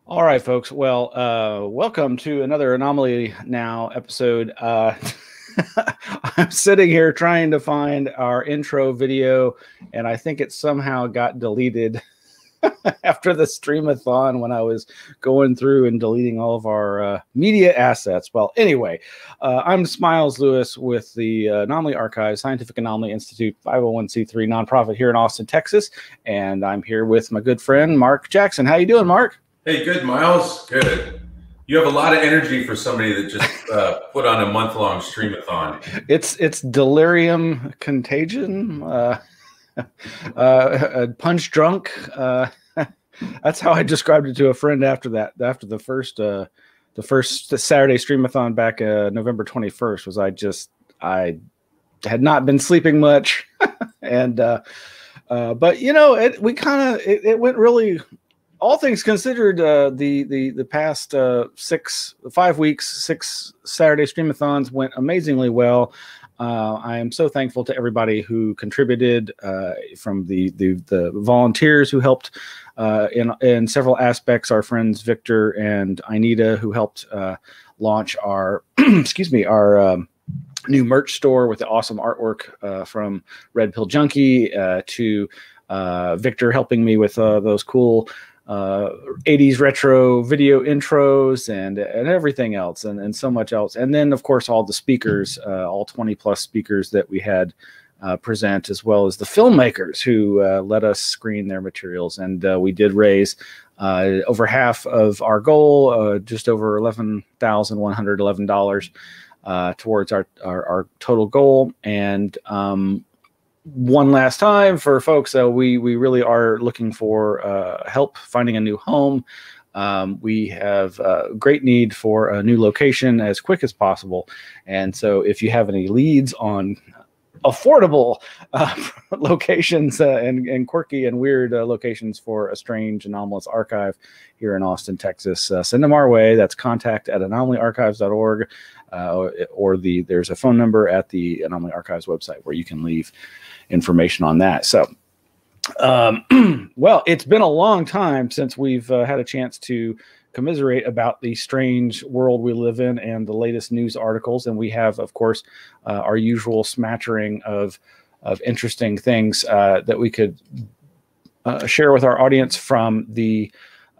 All right, folks. Well, welcome to another Anomaly Now episode. I'm sitting here trying to find our intro video, and I think it somehow got deleted after the streamathon when I was going through and deleting all of our media assets. Well, anyway, I'm Smiles Lewis with the Anomaly Archives Scientific Anomaly Institute, 501c3 nonprofit here in Austin, Texas, and I'm here with my good friend Mark Jackson. How you doing, Mark? Hey, good, Miles. Good. You have a lot of energy for somebody that just put on a month-long streamathon. It's delirium contagion, punch drunk. That's how I described it to a friend after that. After the first Saturday streamathon back November 21st, was I had not been sleeping much, and but you know it went really. All things considered, the past 5 weeks, 6 Saturday streamathons went amazingly well. I am so thankful to everybody who contributed, from the volunteers who helped in several aspects. Our friends Victor and Inita, who helped launch our our new merch store with the awesome artwork from Red Pill Junkie, to Victor helping me with those cool 80s retro video intros and everything else, and so much else. And then, of course, all the speakers, all 20 plus speakers that we had present, as well as the filmmakers who let us screen their materials. And we did raise over half of our goal, just over $11,111 towards our total goal. And one last time for folks, we really are looking for help finding a new home. We have great need for a new location as quick as possible. And so if you have any leads on affordable locations and quirky and weird locations for a strange anomalous archive here in Austin, Texas, send them our way. That's contact@anomalyarchives.org, or there's a phone number at the Anomaly Archives website where you can leave information on that. So, well, it's been a long time since we've had a chance to commiserate about the strange world we live in and the latest news articles. And we have, of course, our usual smattering of interesting things that we could share with our audience from the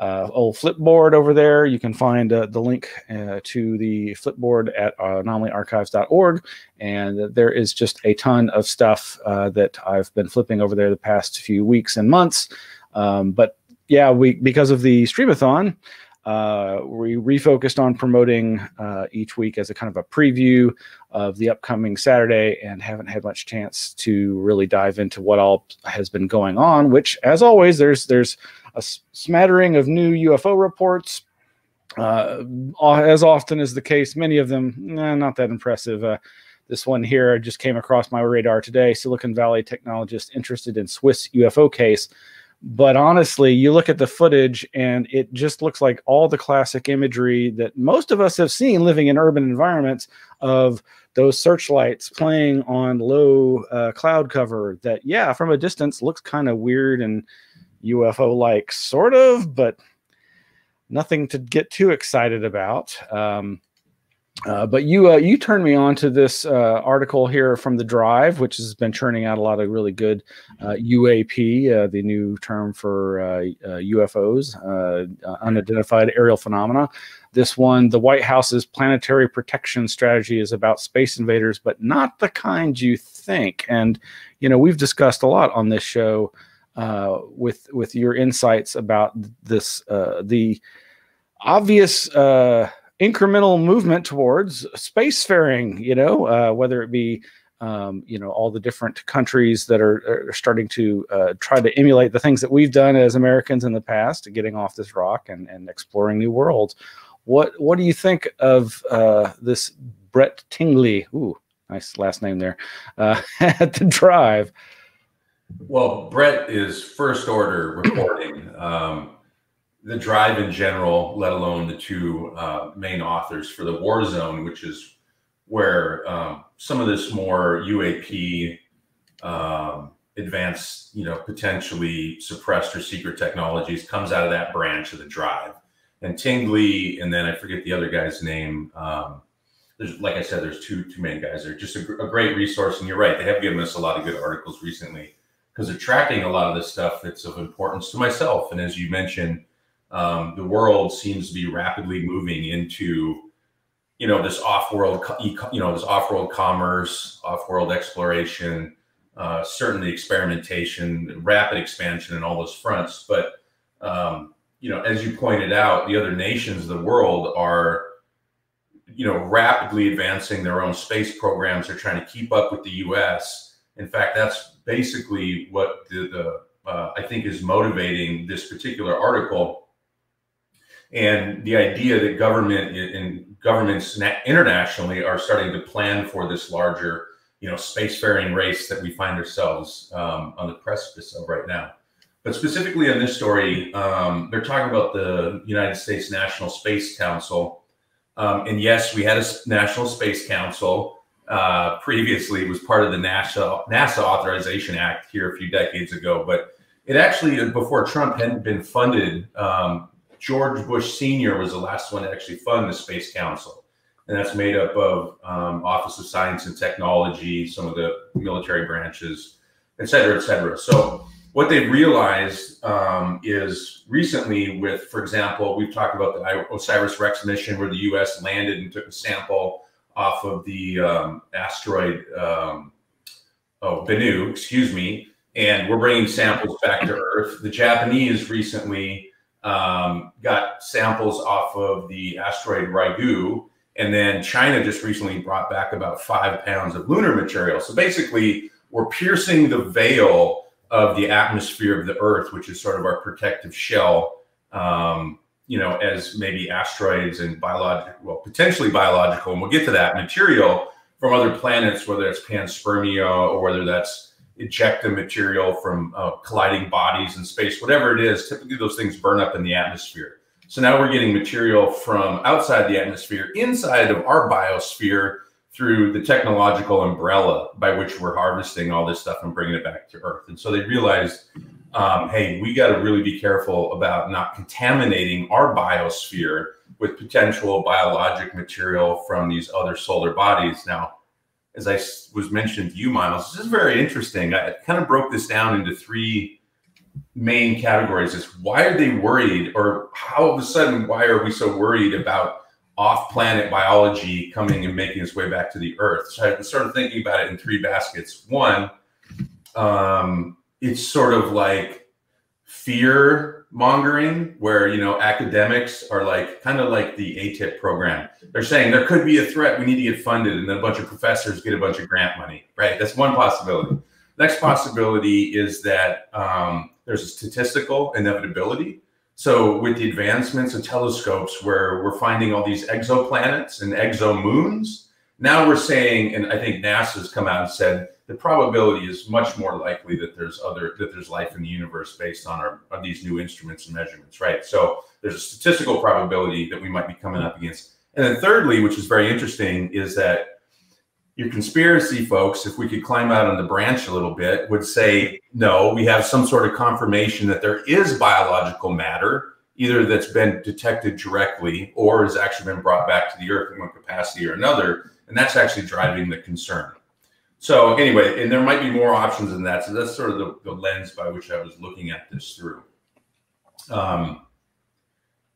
old Flipboard over there. You can find the link to the Flipboard at anomalyarchives.org, and there is just a ton of stuff that I've been flipping over there the past few weeks and months. But yeah, because of the streamathon, we refocused on promoting each week as a kind of a preview of the upcoming Saturday, and haven't had much chance to really dive into what all has been going on, which, as always, there's a smattering of new UFO reports, as often is the case. Many of them not that impressive. This one here just came across my radar today. Silicon Valley technologist interested in Swiss UFO case. But honestly, you look at the footage and it just looks like all the classic imagery that most of us have seen living in urban environments, of those searchlights playing on low cloud cover that, yeah, from a distance looks kind of weird and UFO-like, sort of, but nothing to get too excited about. But you turned me on to this article here from The Drive, which has been churning out a lot of really good UAP, the new term for UFOs, unidentified aerial phenomena. This one, the White House's planetary protection strategy, is about space invaders, but not the kind you think. And, you know, we've discussed a lot on this show with your insights about this, the obvious incremental movement towards spacefaring, whether it be, all the different countries that are starting to try to emulate the things that we've done as Americans in the past, getting off this rock and exploring new worlds. What do you think of this Brett Tingley? Ooh, nice last name there, at The Drive. Well, Brett is first order reporting. The Drive in general, let alone the two main authors for the War Zone, which is where some of this more UAP advanced, potentially suppressed or secret technologies comes out of that branch of the Drive. and Tingley, and then I forget the other guy's name. There's, like I said, there's two main guys there. Just a great resource, and you're right, they have given us a lot of good articles recently because they're tracking a lot of the stuff that's of importance to myself. And as you mentioned, the world seems to be rapidly moving into, this off-world, this off-world commerce, off-world exploration, certainly experimentation, rapid expansion in all those fronts. But as you pointed out, the other nations of the world are, rapidly advancing their own space programs. They're trying to keep up with the U.S. In fact, that's basically what I think is motivating this particular article. And the idea that governments internationally are starting to plan for this larger, spacefaring race that we find ourselves on the precipice of right now. But specifically on this story, they're talking about the United States National Space Council. And yes, we had a National Space Council. Previously, it was part of the NASA Authorization Act here a few decades ago. But it actually, before Trump hadn't been funded, George Bush Sr. was the last one to actually fund the Space Council. And that's made up of Office of Science and Technology, some of the military branches, et cetera, et cetera. So what they've realized is recently with, for example, we've talked about the OSIRIS-REx mission where the U.S. landed and took a sample off of the asteroid, Bennu, excuse me, and we're bringing samples back to Earth. The Japanese recently got samples off of the asteroid Ryugu, and then China just recently brought back about 5 pounds of lunar material. So basically, we're piercing the veil of the atmosphere of the Earth, which is sort of our protective shell, as maybe asteroids and potentially biological, and we'll get to that, material from other planets, whether it's panspermia or whether that's ejecta material from colliding bodies in space, whatever it is, typically those things burn up in the atmosphere. So now we're getting material from outside the atmosphere, inside of our biosphere, through the technological umbrella by which we're harvesting all this stuff and bringing it back to Earth. And so they realized, hey, we got to really be careful about not contaminating our biosphere with potential biologic material from these other solar bodies. Now, as I was mentioning to you, Miles, this is very interesting. I kind of broke this down into 3 main categories. Is why are they worried, or how all of a sudden, why are we so worried about off-planet biology coming and making its way back to the Earth? So I started thinking about it in 3 baskets. One, it's sort of like fear mongering, where academics are like kind of like the ATIP program. They're saying there could be a threat, we need to get funded, and then a bunch of professors get a bunch of grant money, right? That's one possibility. Next possibility is that there's a statistical inevitability. So with the advancements of telescopes where we're finding all these exoplanets and exomoons, now we're saying, and I think NASA's come out and said, the probability is much more likely that there's life in the universe based on these new instruments and measurements, right? So there's a statistical probability that we might be coming up against. And then thirdly, which is very interesting, is that your conspiracy folks, if we could climb out on the branch a little bit, would say, no, we have some sort of confirmation that there is biological matter, either that's been detected directly or has actually been brought back to the Earth in one capacity or another. And that's actually driving the concern. So anyway, and there might be more options than that. So that's sort of the lens by which I was looking at this through.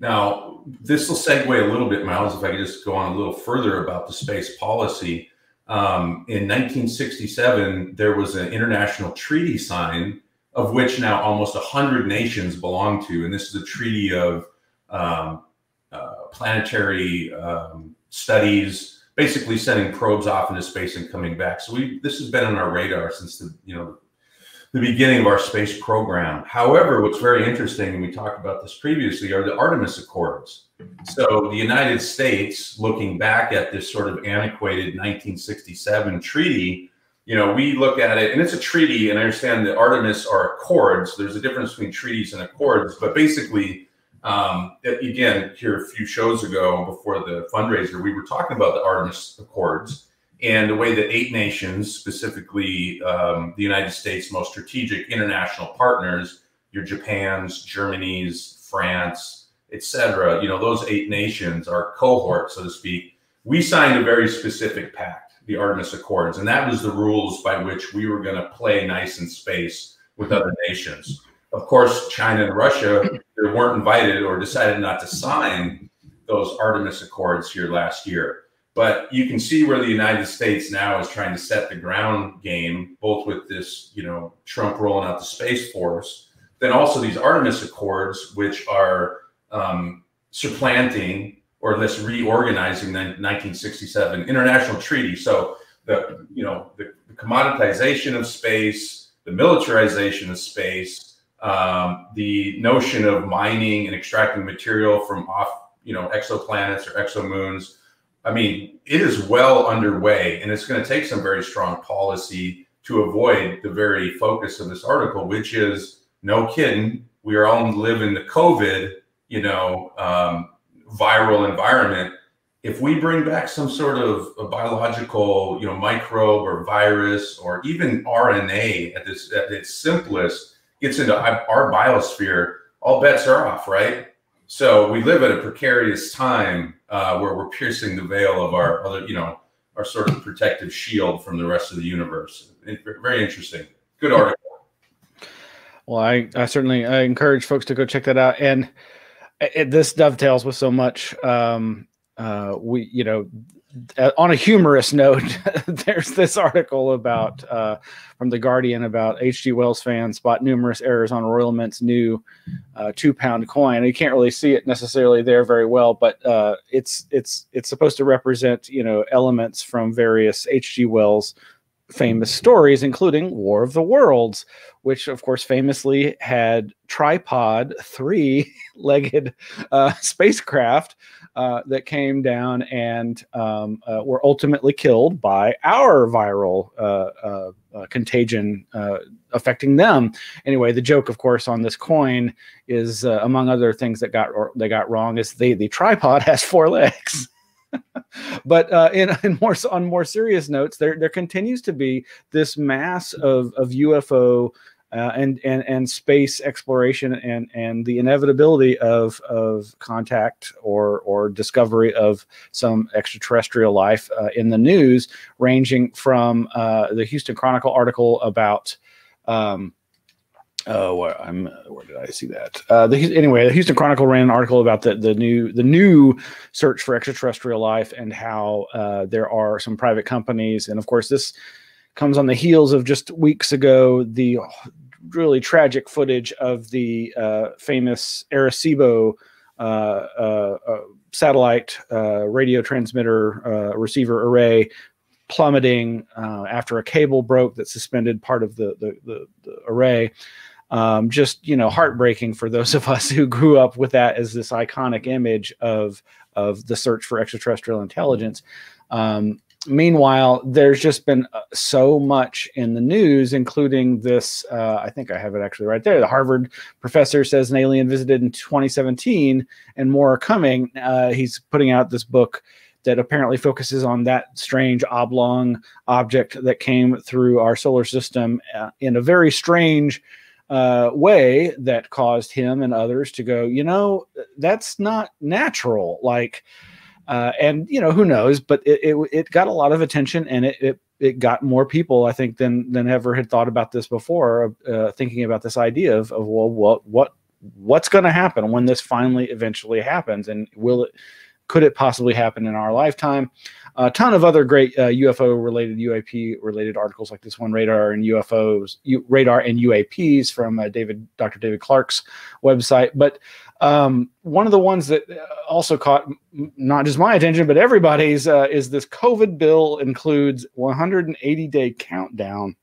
Now, this will segue a little bit, Miles, if I could just go on a little further about the space policy. In 1967, there was an international treaty signed, of which now almost 100 nations belong to. And this is a treaty of planetary studies, basically sending probes off into space and coming back. So this has been on our radar since the beginning of our space program. However, what's very interesting, and we talked about this previously, are the Artemis Accords. So the United States, looking back at this sort of antiquated 1967 treaty, we look at it, and it's a treaty, and I understand that Artemis are accords. There's a difference between treaties and accords, but basically, again, here a few shows ago before the fundraiser, we were talking about the Artemis Accords and the way that 8 nations, specifically the United States' most strategic international partners, your Japans, Germany's, France, etc. You know, those 8 nations, our cohort, so to speak, we signed a very specific pact, the Artemis Accords, and that was the rules by which we were going to play nice in space with other nations. Of course, China and Russia, they weren't invited or decided not to sign those Artemis Accords here last year. But you can see where the United States now is trying to set the ground game, both with this, you know, Trump rolling out the Space Force, then also these Artemis Accords, which are supplanting or at least reorganizing the 1967 international treaty. So the, you know, the commoditization of space, the militarization of space, the notion of mining and extracting material from off, you know, exoplanets or exomoons. I mean, it is well underway, and it's going to take some very strong policy to avoid the very focus of this article, which is, no kidding, we are all living the COVID, you know, viral environment. If we bring back some sort of a biological, you know, microbe or virus or even RNA at its simplest gets into our biosphere, all bets are off, right? So we live at a precarious time where we're piercing the veil of our other, you know, our sort of protective shield from the rest of the universe. Very interesting. Good article. Well, I certainly encourage folks to go check that out. And this dovetails with so much. We, you know, on a humorous note, there's this article about from The Guardian about H.G. Wells fans spot numerous errors on Royal Mint's new £2 coin. You can't really see it necessarily there very well, but it's supposed to represent, you know, elements from various H.G. Wells famous stories, including War of the Worlds, which of course famously had tripod 3-legged spacecraft that came down and were ultimately killed by our viral contagion affecting them. Anyway, the joke, of course, on this coin is, among other things that got wrong, is the tripod has 4 legs. But on more serious notes, there continues to be this mass of UFO and space exploration and the inevitability of contact or discovery of some extraterrestrial life in the news, ranging from the Houston Chronicle article about where did I see that? Anyway, the Houston Chronicle ran an article about the new search for extraterrestrial life and how there are some private companies, and of course this comes on the heels of just weeks ago the really tragic footage of the famous Arecibo satellite radio transmitter receiver array plummeting after a cable broke that suspended part of the array. Just, you know, heartbreaking for those of us who grew up with that as this iconic image of the search for extraterrestrial intelligence. Meanwhile, there's just been so much in the news, including this, I think I have it actually right there. The Harvard professor says an alien visited in 2017 and more are coming. He's putting out this book that apparently focuses on that strange oblong object that came through our solar system in a very strange way that caused him and others to go, you know, that's not natural. Like, and you know, who knows, but it got a lot of attention, and it got more people, I think, than ever had thought about this before, thinking about this idea of well, what's going to happen when this finally eventually happens, and could it possibly happen in our lifetime? A ton of other great UFO-related, UAP-related articles like this one, Radar and UAPs from Dr. David Clark's website. But one of the ones that also caught not just my attention, but everybody's, is this COVID bill includes 180-day countdown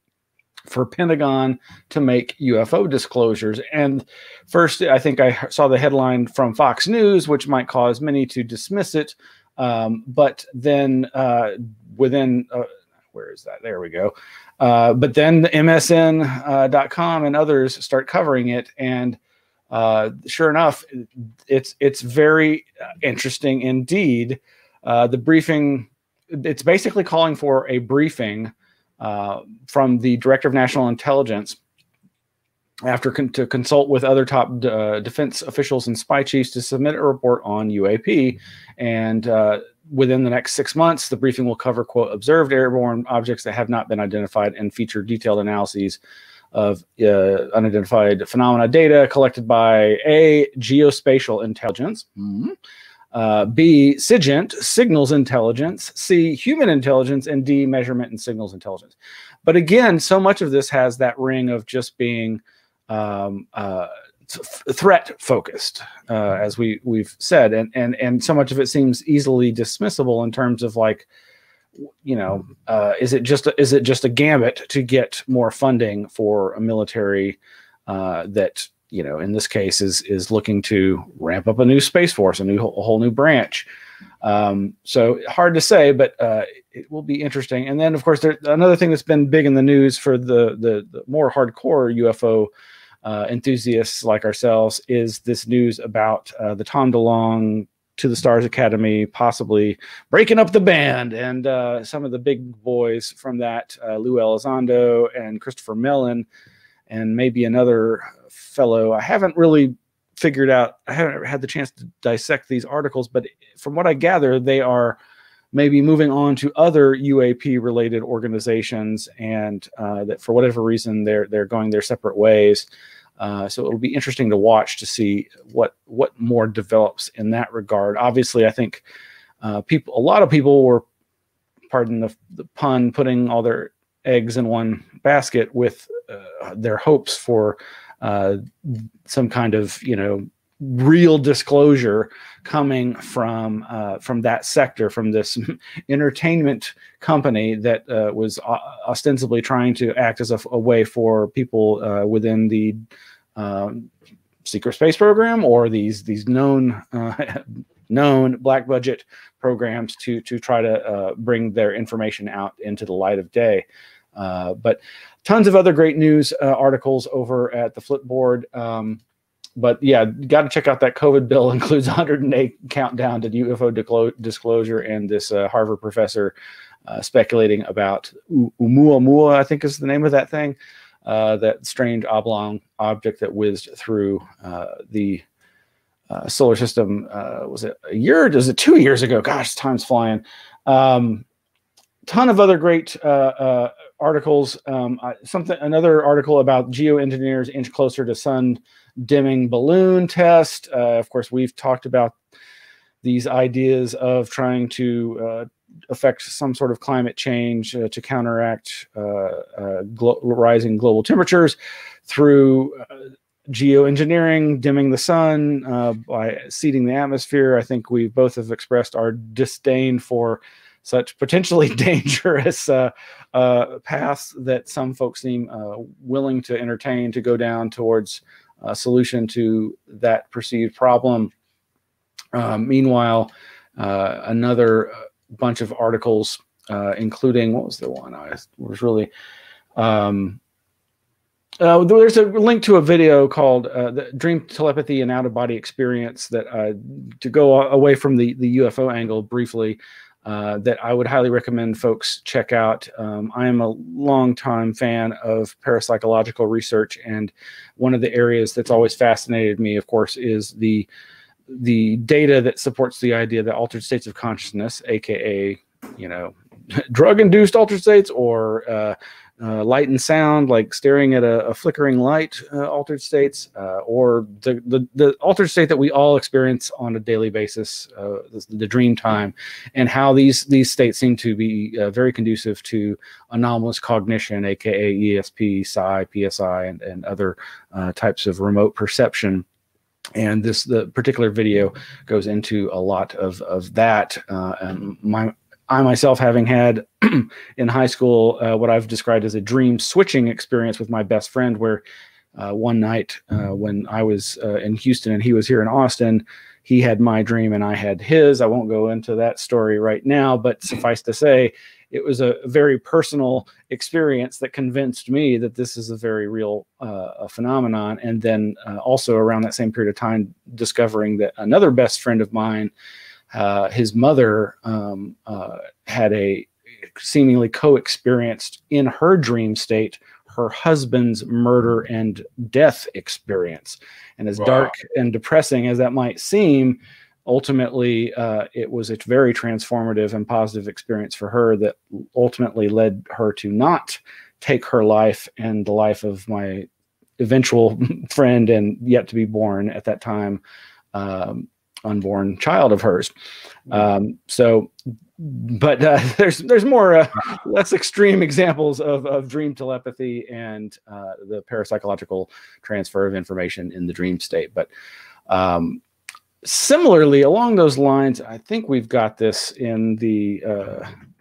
for Pentagon to make UFO disclosures. And first, I think I saw the headline from Fox News, which might cause many to dismiss it. But then within, where is that? There we go. But then the MSN.com and others start covering it. And sure enough, it's very interesting indeed. The briefing, it's basically calling for a briefing from the Director of National Intelligence after to consult with other top defense officials and spy chiefs to submit a report on UAP. And within the next 6 months, the briefing will cover, quote, observed airborne objects that have not been identified and feature detailed analyses of unidentified phenomena data collected by A, geospatial intelligence, B, SIGINT, signals intelligence, C, human intelligence, and D, measurement and signals intelligence. But again, so much of this has that ring of just being threat focused, as we've said, and so much of it seems easily dismissible in terms of, like, you know, is it just a gambit to get more funding for a military that, you know, in this case is looking to ramp up a new space force, a whole new branch. So hard to say, but it will be interesting. And then, of course, another thing that's been big in the news for the more hardcore UFO enthusiasts like ourselves is this news about the Tom DeLonge To the Stars Academy possibly breaking up the band, and some of the big boys from that, Lou Elizondo and Christopher Mellon, and maybe another fellow. I haven't really figured out, I haven't had the chance to dissect these articles, but from what I gather, they are maybe moving on to other UAP related organizations, and that for whatever reason they're going their separate ways. So it'll be interesting to watch to see what more develops in that regard. Obviously, I think a lot of people were, pardon the pun, putting all their eggs in one basket with their hopes for some kind of, you know, real disclosure coming from that sector, from this entertainment company that was ostensibly trying to act as a way for people within the secret space program or these known black budget programs to try to bring their information out into the light of day. But tons of other great news articles over at the Flipboard. But yeah, got to check out that COVID bill. Includes 108 countdown to UFO disclosure, and this Harvard professor speculating about Oumuamua, I think is the name of that thing, that strange oblong object that whizzed through the solar system. Was it a year? Was it 2 years ago? Gosh, time's flying. Ton of other great articles. Another article about geoengineers inch closer to sun dimming balloon test. Of course, we've talked about these ideas of trying to affect some sort of climate change to counteract rising global temperatures through geoengineering, dimming the sun by seeding the atmosphere. I think we both have expressed our disdain for such potentially dangerous paths that some folks seem willing to entertain to go down towards a solution to that perceived problem. Meanwhile, another bunch of articles, including, what was the one I was really... there's a link to a video called the Dream Telepathy and Out-of-Body Experience that, to go away from the UFO angle briefly, that I would highly recommend folks check out. I am a longtime fan of parapsychological research, and one of the areas that's always fascinated me, of course, is the data that supports the idea that altered states of consciousness, aka, you know, drug-induced altered states, or light and sound, like staring at a flickering light, altered states, or the altered state that we all experience on a daily basis, the dream time, and how these states seem to be very conducive to anomalous cognition, aka ESP, psi, PSI, and other types of remote perception. And the particular video goes into a lot of that. And I myself, having had in high school what I've described as a dream switching experience with my best friend, where one night when I was in Houston and he was here in Austin, he had my dream and I had his. I won't go into that story right now, but suffice to say, it was a very personal experience that convinced me that this is a very real phenomenon. And then also around that same period of time, discovering that another best friend of mine, his mother had a seemingly co-experienced in her dream state her husband's murder and death experience. And as dark and depressing as that might seem, ultimately, it was a very transformative and positive experience for her that ultimately led her to not take her life and the life of my eventual friend and yet to be born at that time unborn child of hers. But there's more less extreme examples of dream telepathy and the parapsychological transfer of information in the dream state. But similarly, along those lines, I think we've got this in the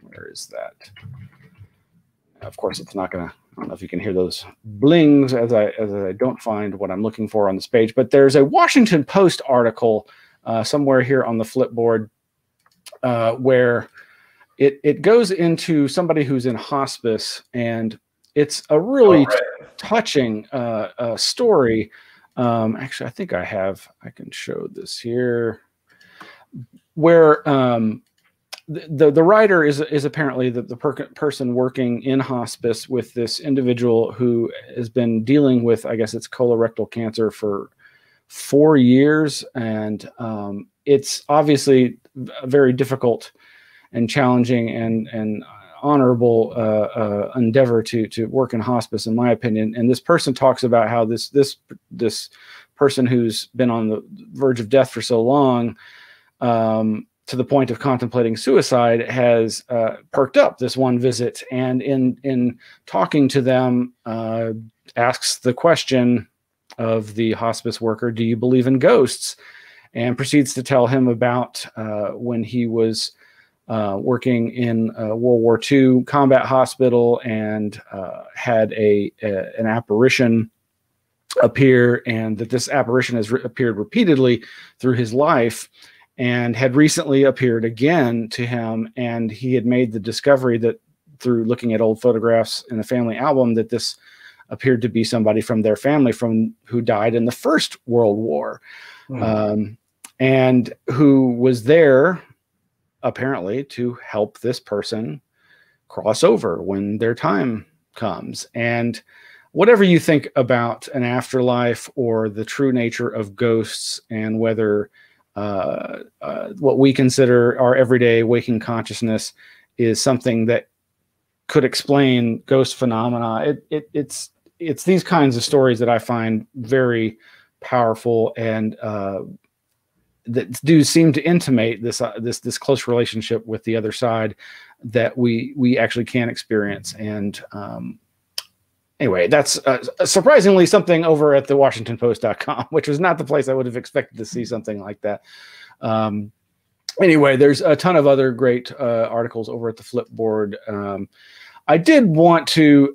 where is that? Of course, it's not going to. I don't know if you can hear those blings as I don't find what I'm looking for on this page. But there's a Washington Post article somewhere here on the Flipboard where it goes into somebody who's in hospice, and it's a really touching story. Actually, I think I can show this here, where the writer is apparently the person working in hospice with this individual who has been dealing with, I guess it's colorectal cancer for 4 years. And it's obviously a very difficult and challenging and honorable endeavor to work in hospice, in my opinion. And this person talks about how this person who's been on the verge of death for so long, to the point of contemplating suicide, has perked up this one visit, and in talking to them, asks the question of the hospice worker, "Do you believe in ghosts?" And proceeds to tell him about when he was working in World War II combat hospital and had an apparition appear, and that this apparition has appeared repeatedly through his life, and had recently appeared again to him. And he had made the discovery that through looking at old photographs in the family album, that this appeared to be somebody from their family who died in the First World War, and who was there apparently to help this person cross over when their time comes. And whatever you think about an afterlife or the true nature of ghosts, and whether what we consider our everyday waking consciousness is something that could explain ghost phenomena, it's these kinds of stories that I find very powerful, and that do seem to intimate this close relationship with the other side that we actually can experience. And anyway, that's surprisingly something over at the WashingtonPost.com, which was not the place I would have expected to see something like that. Anyway, there's a ton of other great articles over at the Flipboard. I did want to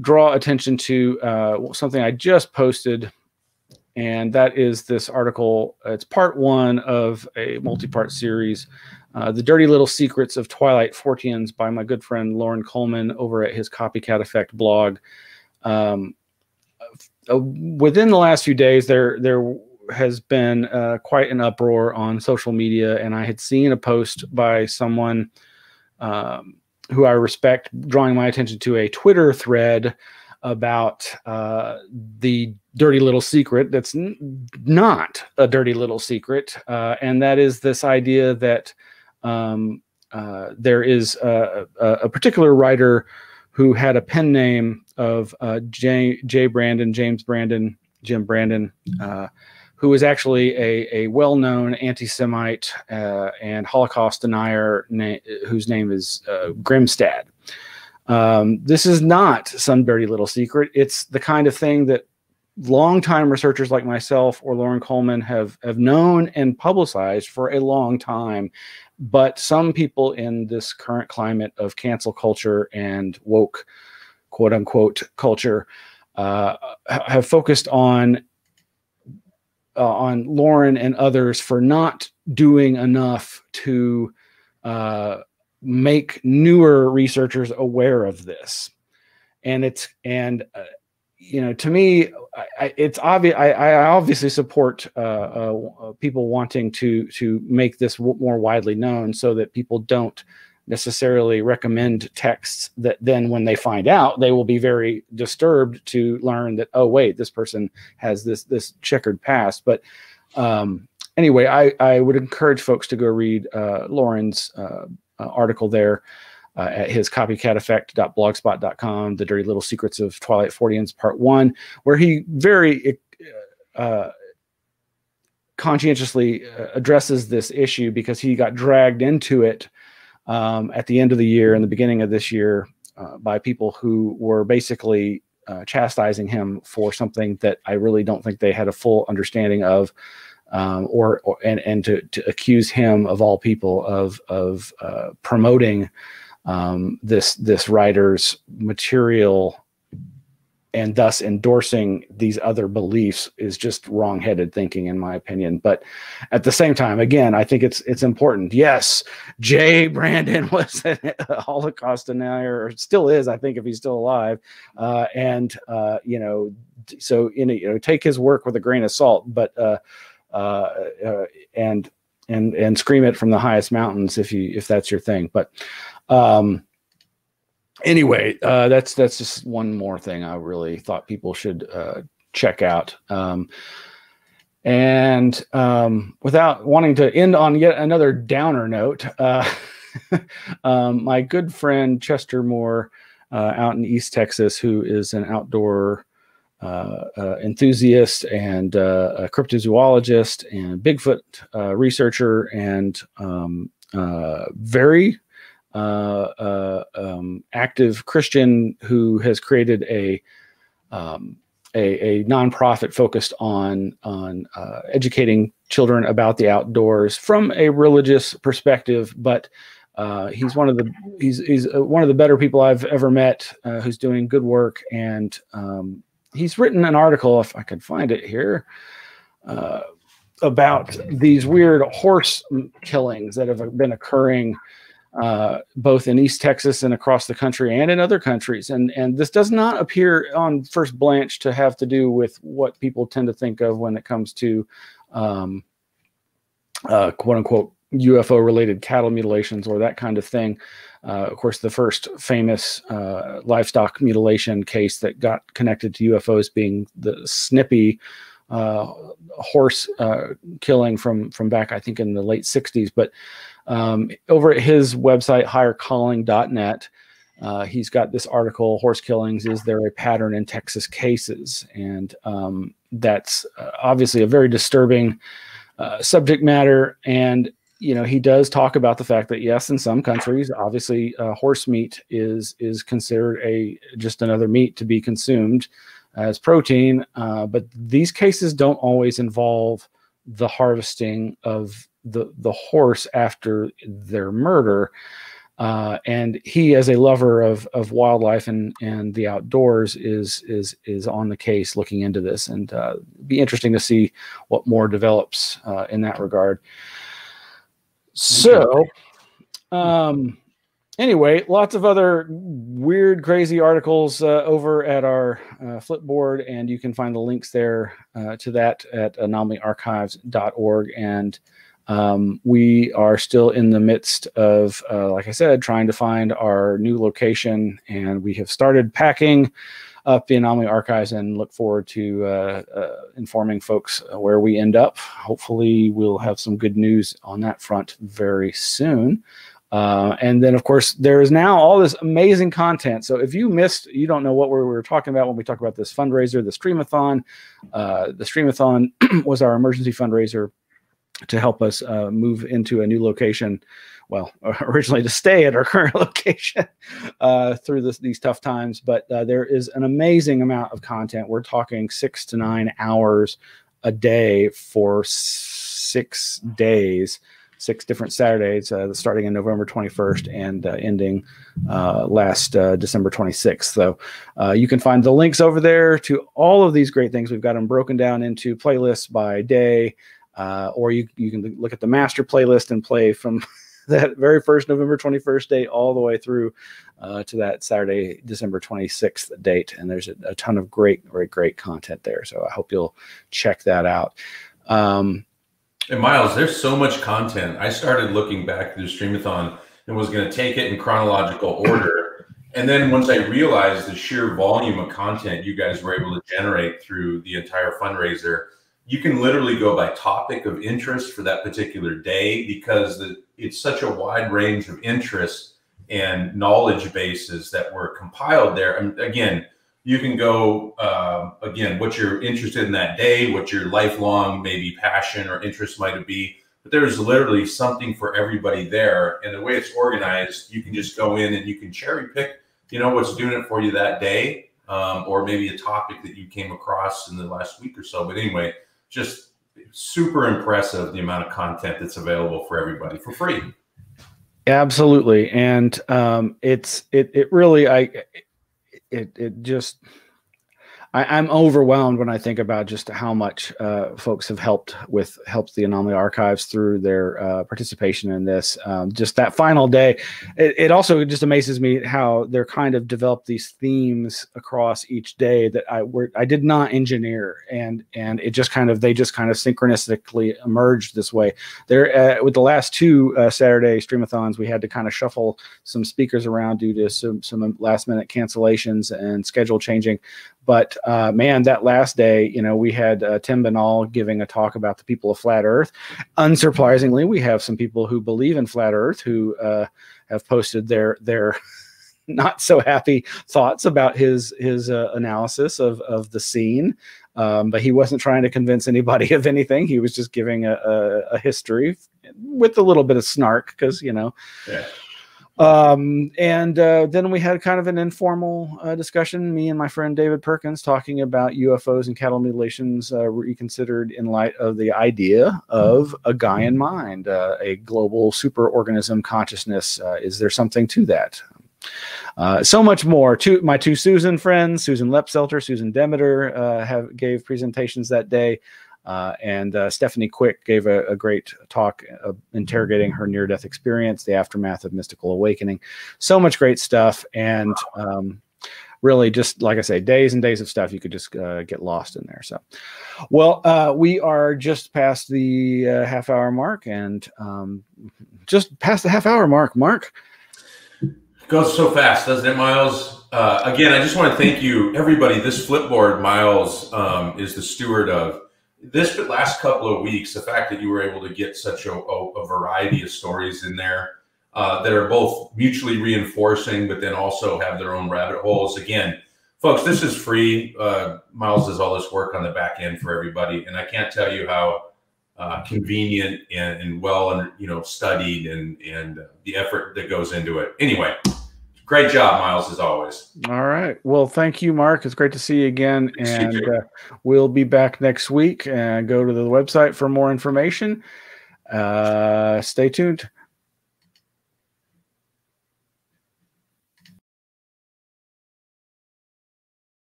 draw attention to something I just posted, and that is this article. It's part one of a multi-part series, The Dirty Little Secrets of Twilight Forteans, by my good friend Lauren Coleman over at his Copycat Effect blog. Within the last few days, there has been quite an uproar on social media, and I had seen a post by someone who I respect, drawing my attention to a Twitter thread about the dirty little secret that's not a dirty little secret, and that is this idea that there is a particular writer who had a pen name of Jim Brandon, who is actually a well-known anti-Semite and Holocaust denier whose name is Grimstad. This is not some dirty little secret. It's the kind of thing that longtime researchers like myself or Lauren Coleman have known and publicized for a long time. But some people in this current climate of cancel culture and woke, quote unquote, culture have focused on Lauren and others for not doing enough to make newer researchers aware of this. And you know, to me, it's obvious. I obviously support people wanting to make this more widely known, so that people don't necessarily recommend texts that then when they find out, they will be very disturbed to learn that, oh, wait, this person has this checkered past. But anyway, I would encourage folks to go read Lauren's article there at his copycateffect.blogspot.com, The Dirty Little Secrets of Twilight Forteans Part 1, where he very conscientiously addresses this issue because he got dragged into it at the end of the year and the beginning of this year by people who were basically chastising him for something that I really don't think they had a full understanding of, and to accuse him of all people of promoting this writer's material and thus endorsing these other beliefs is just wrong-headed thinking, in my opinion. But at the same time, again, I think it's important. Yes, Jay Brandon was a Holocaust denier, or still is, I think, if he's still alive. You know, so take his work with a grain of salt, but and scream it from the highest mountains if that's your thing. But anyway, that's just one more thing I really thought people should check out. Without wanting to end on yet another downer note, my good friend Chester Moore out in East Texas, who is an outdoor enthusiast and a cryptozoologist and Bigfoot researcher and very active Christian who has created a nonprofit focused on educating children about the outdoors from a religious perspective, but he's one of the better people I've ever met, who's doing good work, and he's written an article, if I could find it here, about these weird horse killings that have been occurring both in East Texas and across the country and in other countries. And this does not appear on first blanch to have to do with what people tend to think of when it comes to quote unquote UFO related cattle mutilations or that kind of thing. Of course, the first famous livestock mutilation case that got connected to UFOs being the Snippy horse killing from back, I think, in the late 60s. But over at his website, highercalling.net, he's got this article, Horse Killings, Is There a Pattern in Texas Cases? And that's obviously a very disturbing subject matter. And, he does talk about the fact that, yes, in some countries, obviously, horse meat is considered just another meat to be consumed as protein. But these cases don't always involve the harvesting of the horse after their murder. And he, as a lover of wildlife and the outdoors, is on the case looking into this, and be interesting to see what more develops in that regard. So, anyway, lots of other weird, crazy articles over at our Flipboard, and you can find the links there to that at anomalyarchives.org. And we are still in the midst of, like I said, trying to find our new location, and we have started packing up the Anomaly Archives and look forward to informing folks where we end up. Hopefully we'll have some good news on that front very soon. And then, of course, there is now all this amazing content. So if you don't know what we were talking about when we talked about this fundraiser, the Streamathon. The Streamathon was our emergency fundraiser to help us move into a new location. Well, originally to stay at our current location through these tough times. But there is an amazing amount of content. We're talking 6 to 9 hours a day for 6 days, 6 different Saturdays, starting in November 21st and ending last December 26th. So you can find the links over there to all of these great things. We've got them broken down into playlists by day, or you can look at the master playlist and play from that very first November 21st date all the way through to that Saturday, December 26th date. And there's a ton of great content there. So I hope you'll check that out. And Miles, there's so much content. I started looking back through Streamathon and was going to take it in chronological order. And then once I realized the sheer volume of content you guys were able to generate through the entire fundraiser, you can literally go by topic of interest for that particular day, because it's such a wide range of interests and knowledge bases that were compiled there. And again, you can go, again, what you're interested in that day, what your lifelong maybe passion or interest might be. But there's literally something for everybody there. And the way it's organized, you can just go in and you can cherry pick, what's doing it for you that day, or maybe a topic that you came across in the last week or so. But anyway, just super impressive, the amount of content that's available for everybody for free. Absolutely. And I'm overwhelmed when I think about just how much folks have helped the Anomaly Archives through their participation in this. Just that final day, it also just amazes me how they're kind of developed these themes across each day that I did not engineer, and they just kind of synchronistically emerged this way. There with the last two Saturday streamathons, we had to kind of shuffle some speakers around due to some last minute cancellations and schedule changing. But man, that last day, we had Tim Banal giving a talk about the people of Flat Earth. Unsurprisingly, we have some people who believe in Flat Earth who have posted their not so happy thoughts about his analysis of the scene. But he wasn't trying to convince anybody of anything. He was just giving a history with a little bit of snark, because Yeah. Then we had kind of an informal discussion, me and my friend David Perkins, talking about UFOs and cattle mutilations reconsidered in light of the idea of a Gaian mind, a global superorganism consciousness. Is there something to that? So much more. My two Susan friends, Susan Lepselter, Susan Demeter, gave presentations that day. And Stephanie Quick gave a great talk interrogating her near-death experience, the aftermath of mystical awakening. So much great stuff. And really, just like I say, days and days of stuff. You could just get lost in there. So, well, we are just past the half-hour mark, and just past the half-hour mark, Mark. Goes so fast, doesn't it, Miles? Again, I just want to thank you, everybody. This Flipboard, Miles is the steward of. This last couple of weeks, the fact that you were able to get such a variety of stories in there that are both mutually reinforcing, but then also have their own rabbit holes. Again, folks, this is free. Miles does all this work on the back end for everybody, and I can't tell you how convenient and well studied and the effort that goes into it. Anyway. Great job, Miles, as always. All right. Well, thank you, Mark. It's great to see you again. And we'll be back next week. And go to the website for more information. Stay tuned.